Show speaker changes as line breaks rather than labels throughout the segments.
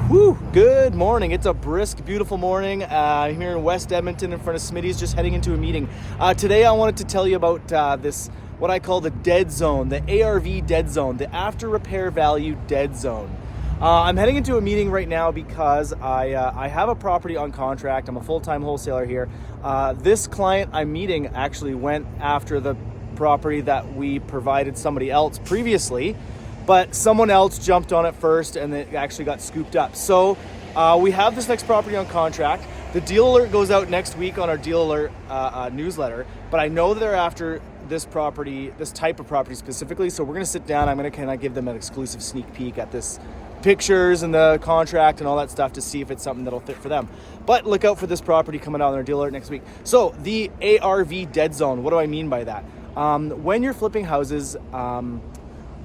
Whew, good morning. It's a brisk, beautiful morning. I'm here in West Edmonton in front of Smitty's, just heading into a meeting. Today I wanted to tell you about this, what I call the dead zone, the ARV dead zone, the after repair value dead zone. I'm heading into a meeting right now because I have a property on contract. I'm a full-time wholesaler here. This client I'm meeting actually went after the property that we provided somebody else previously, but someone else jumped on it first and it actually got scooped up. So we have this next property on contract. The deal alert goes out next week on our deal alert newsletter, but I know they're after this property, this type of property specifically. So we're gonna sit down. I'm gonna kind of give them an exclusive sneak peek at this pictures and the contract and all that stuff to see if it's something that'll fit for them. But look out for this property coming out on our deal alert next week. So the ARV dead zone, what do I mean by that? When you're flipping houses,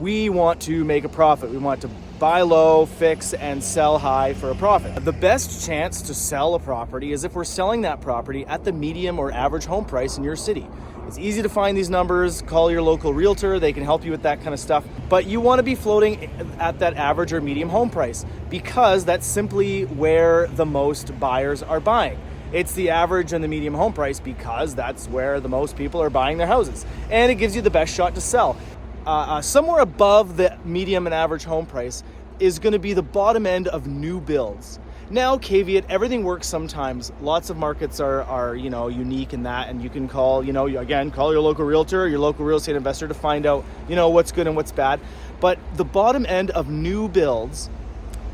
we want to make a profit. We want to buy low, fix, and sell high for a profit. The best chance to sell a property is if we're selling that property at the medium or average home price in your city. It's easy to find these numbers. Call your local realtor. They can help you with that kind of stuff. But you want to be floating at that average or medium home price because that's simply where the most buyers are buying. It's the average and the medium home price because that's where the most people are buying their houses. And it gives you the best shot to sell. Somewhere above the medium and average home price is going to be the bottom end of new builds. Now, caveat, everything works sometimes. Lots of markets are unique in that, and you can call, call your local realtor or your local real estate investor to find out, what's good and what's bad. But the bottom end of new builds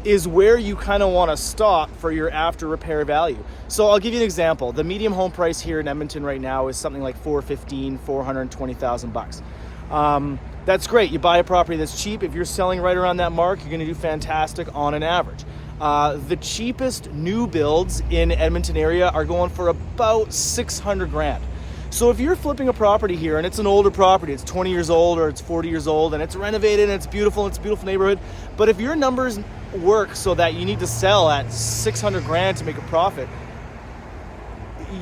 is where you kind of want to stop for your after repair value. So I'll give you an example. The medium home price here in Edmonton right now is something like $420,000. That's great. You buy a property that's cheap. If you're selling right around that mark, you're going to do fantastic on an average. The cheapest new builds in Edmonton area are going for about $600,000. So if you're flipping a property here and it's an older property, it's 20 years old or it's 40 years old and it's renovated and it's beautiful, it's a beautiful neighborhood. But if your numbers work so that you need to sell at $600,000 to make a profit,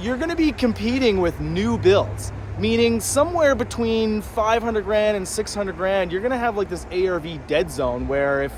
you're going to be competing with new builds. Meaning somewhere between $500,000 and $600,000, you're going to have like this ARV dead zone where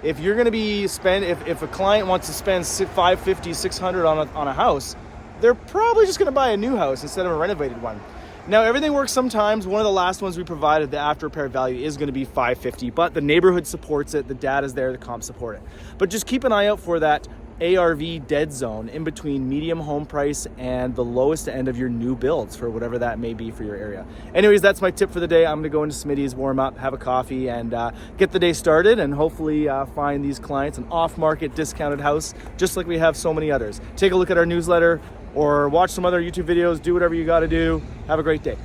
if you're going to be if a client wants to spend $550, $600 on a house, they're probably just going to buy a new house instead of a renovated one. Now, everything works sometimes. One of the last ones we provided, the after repair value is going to be $550, but the neighborhood supports it, the data's there, the comps support it. But just keep an eye out for that ARV dead zone in between medium home price and the lowest end of your new builds for whatever that may be for your area. Anyways, that's my tip for the day. I'm going to go into Smitty's, warm up, have a coffee, and get the day started and hopefully find these clients an off-market discounted house just like we have so many others. Take a look at our newsletter or watch some other YouTube videos. Do whatever you got to do. Have a great day.